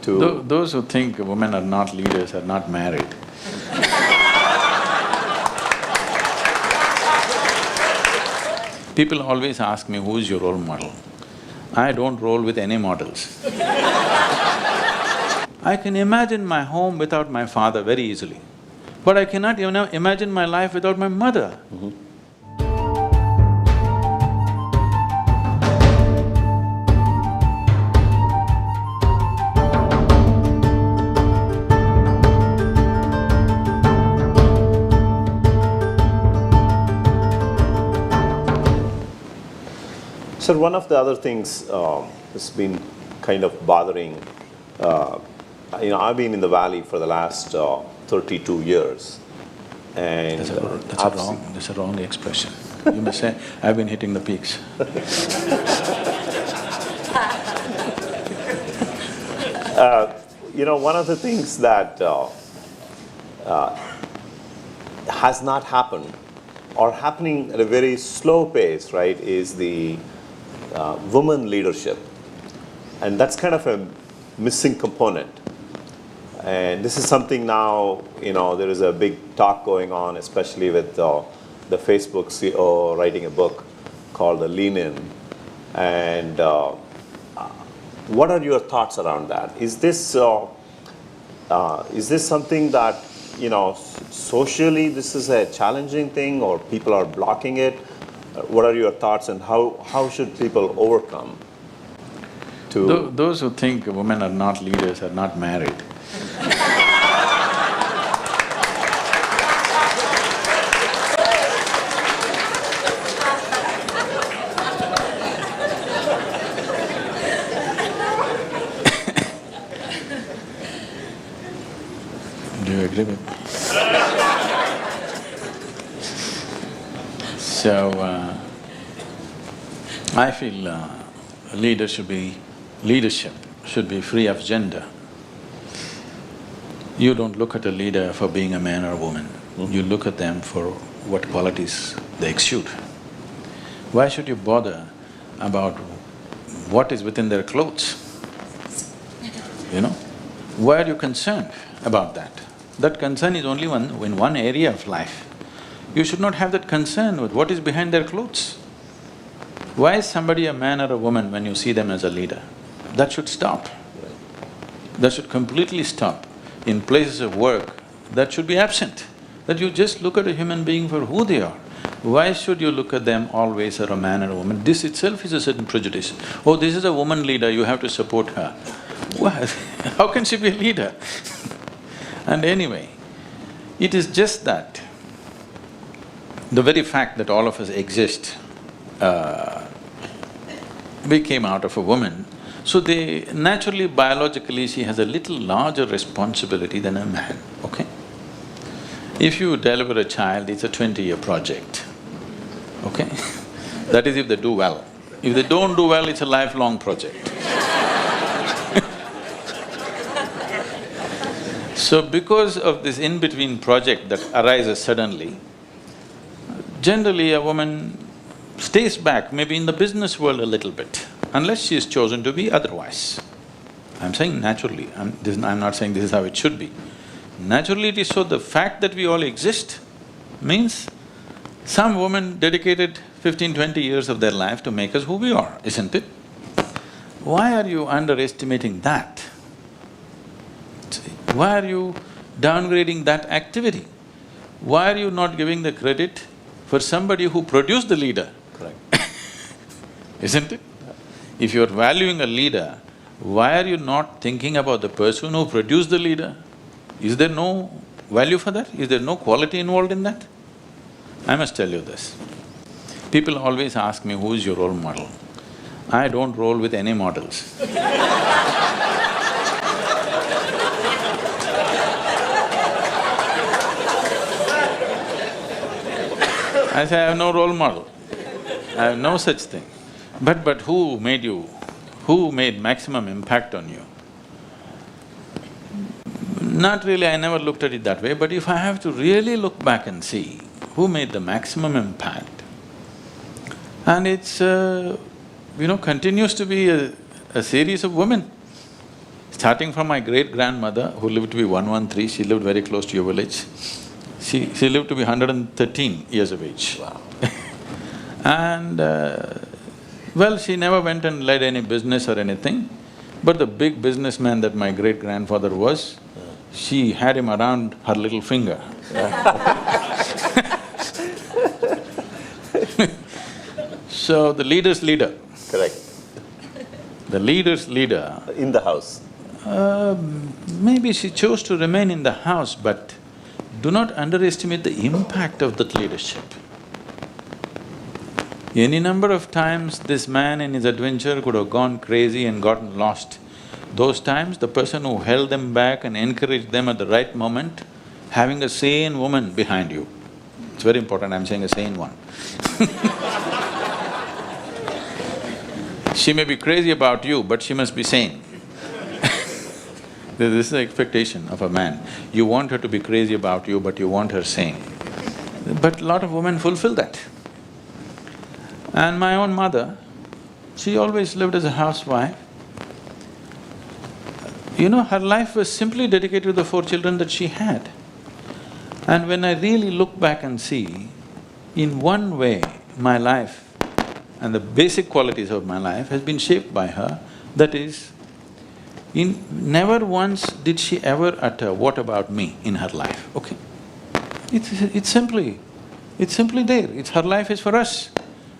to… Those who think women are not leaders are not married. People always ask me, who's your role model? I don't roll with any models. I can imagine my home without my father very easily, but I cannot even imagine my life without my mother. Sir, one of the other things that's been kind of bothering, I've been in the Valley for the last 32 years, and That's a wrong expression. You must say, I've been hitting the peaks. One of the things that has not happened or happening at a very slow pace, right, is the women leadership. And that's kind of a missing component. And this is something now, there is a big talk going on, especially with the Facebook CEO writing a book called The Lean In. And what are your thoughts around that? Is this something that, socially this is a challenging thing, or people are blocking it? What are your thoughts, and how should people overcome to… Those who think women are not leaders are not married. Do you agree with me? So, I feel leadership should be free of gender. You don't look at a leader for being a man or a woman. You look at them for what qualities they exude. Why should you bother about what is within their clothes? Why are you concerned about that? That concern is only in one area of life. You should not have that concern with what is behind their clothes. Why is somebody a man or a woman when you see them as a leader? That should stop. That should completely stop. In places of work, that should be absent. That you just look at a human being for who they are. Why should you look at them always as a man or a woman? This itself is a certain prejudice. Oh, this is a woman leader, you have to support her. What? How can she be a leader? And anyway, it is just that the very fact that all of us exist, we came out of a woman, so naturally, biologically, she has a little larger responsibility than a man, okay? If you deliver a child, it's a 20-year project, okay? That is if they do well. If they don't do well, it's a lifelong project. So because of this in-between project that arises suddenly, generally a woman stays back, maybe in the business world a little bit, unless she is chosen to be otherwise. I'm saying naturally, I'm not saying this is how it should be. Naturally it is so. The fact that we all exist means some woman dedicated 15–20 years of their life to make us who we are, isn't it? Why are you underestimating that? Why are you downgrading that activity? Why are you not giving the credit for somebody who produced the leader? Correct. Isn't it? If you're valuing a leader, why are you not thinking about the person who produced the leader? Is there no value for that? Is there no quality involved in that? I must tell you this. People always ask me, who is your role model? I don't roll with any models. I say, I have no role model. I have no such thing. But who made you? Who made maximum impact on you? Not really, I never looked at it that way, but if I have to really look back and see who made the maximum impact, and it's continues to be a series of women. Starting from my great-grandmother, who lived to be 113, she lived very close to your village. She lived to be 113 years of age. Wow. And well, she never went and led any business or anything, but the big businessman that my great-grandfather was, she had him around her little finger. So the leader's leader. Correct. The leader's leader. In the house. Maybe she chose to remain in the house, but do not underestimate the impact of that leadership. Any number of times this man in his adventure could have gone crazy and gotten lost. Those times, the person who held them back and encouraged them at the right moment, having a sane woman behind you. It's very important, I'm saying a sane one. She may be crazy about you, but she must be sane. This is the expectation of a man. You want her to be crazy about you, but you want her sane. But a lot of women fulfill that. And my own mother, she always lived as a housewife. You know, her life was simply dedicated to the 4 children that she had. And when I really look back and see, in one way, my life and the basic qualities of my life has been shaped by her, that is, never once did she ever utter, "What about me?" in her life, okay? It's simply there, her life is for us.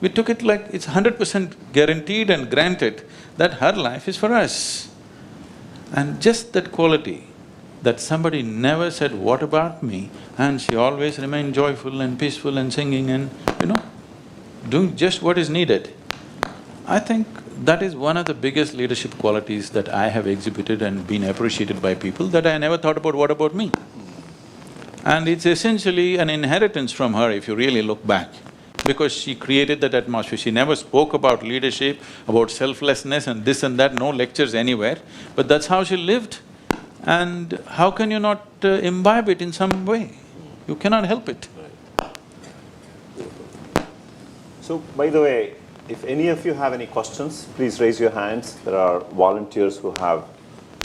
We took it like it's 100% guaranteed and granted that her life is for us. And just that quality, that somebody never said, "What about me?" and she always remained joyful and peaceful and singing and, doing just what is needed. I think that is one of the biggest leadership qualities that I have exhibited and been appreciated by people, that I never thought about what about me. And it's essentially an inheritance from her if you really look back, because she created that atmosphere. She never spoke about leadership, about selflessness and this and that, no lectures anywhere, but that's how she lived. And how can you not imbibe it in some way? You cannot help it. So, by the way, if any of you have any questions, please raise your hands. There are volunteers who have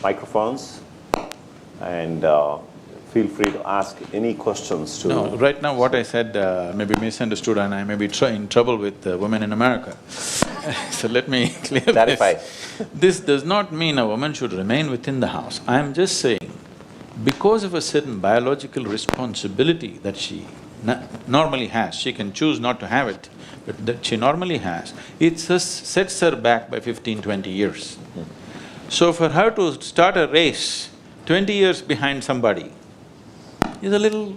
microphones, and feel free to ask any questions to… No, right now what I said may be misunderstood and I may be in trouble with women in America. So let me clear clarify. This does not mean a woman should remain within the house. I am just saying, because of a certain biological responsibility that she normally has, she can choose not to have it, but that she normally has, it sets her back by 15–20 years. So for her to start a race 20 years behind somebody is a little…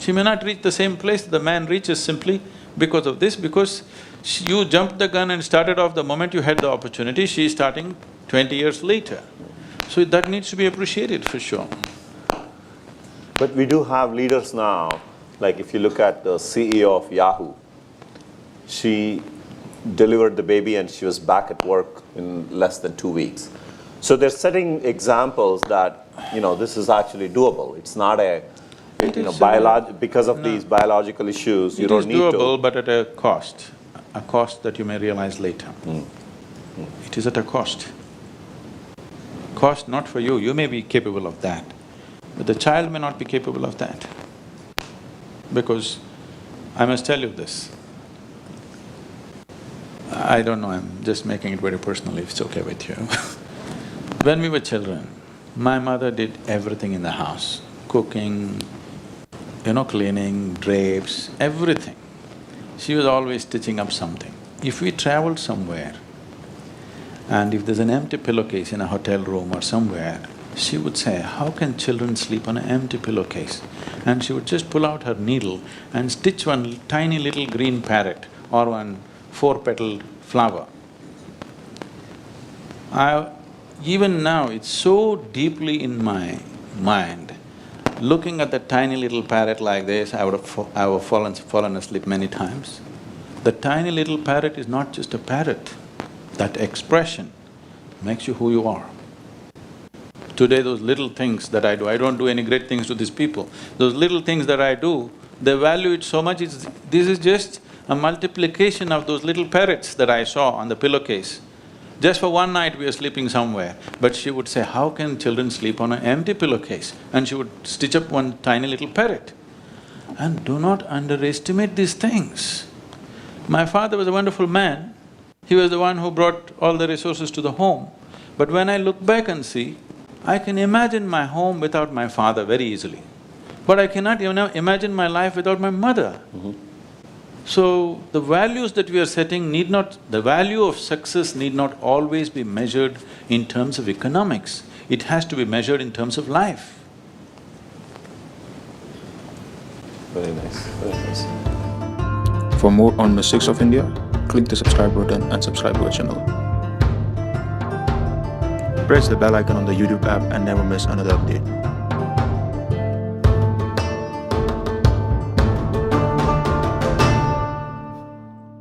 she may not reach the same place the man reaches simply because of this, because you jumped the gun and started off the moment you had the opportunity, she is starting 20 years later. So that needs to be appreciated for sure. But we do have leaders now, like if you look at the CEO of Yahoo, she delivered the baby and she was back at work in less than 2 weeks. So they're setting examples that, this is actually doable. It's not a, because of these biological issues, you don't need to… It is doable, but at a cost that you may realize later. It is at a cost. Cost not for you, you may be capable of that, but the child may not be capable of that. Because I must tell you this, I don't know, I'm just making it very personal if it's okay with you. When we were children, my mother did everything in the house, cooking, cleaning, drapes, everything. She was always stitching up something. If we traveled somewhere and if there's an empty pillowcase in a hotel room or somewhere, she would say, "How can children sleep on an empty pillowcase?" And she would just pull out her needle and stitch one tiny little green parrot or one 4-petaled flower. Even now, it's so deeply in my mind, looking at that tiny little parrot like this, I would have fallen asleep many times. The tiny little parrot is not just a parrot. That expression makes you who you are. Today, those little things that I don't do any great things to these people. Those little things that I do, they value it so much, this is just a multiplication of those little parrots that I saw on the pillowcase. Just for one night we are sleeping somewhere, but she would say, how can children sleep on an empty pillowcase? And she would stitch up one tiny little parrot. And do not underestimate these things. My father was a wonderful man. He was the one who brought all the resources to the home. But when I look back and see, I can imagine my home without my father very easily. But I cannot even imagine my life without my mother. So, the values that we are setting need not… the value of success need not always be measured in terms of economics. It has to be measured in terms of life. Very nice, very nice. For more on mystics of India, click the subscribe button and subscribe to our channel. Press the bell icon on the YouTube app and never miss another update.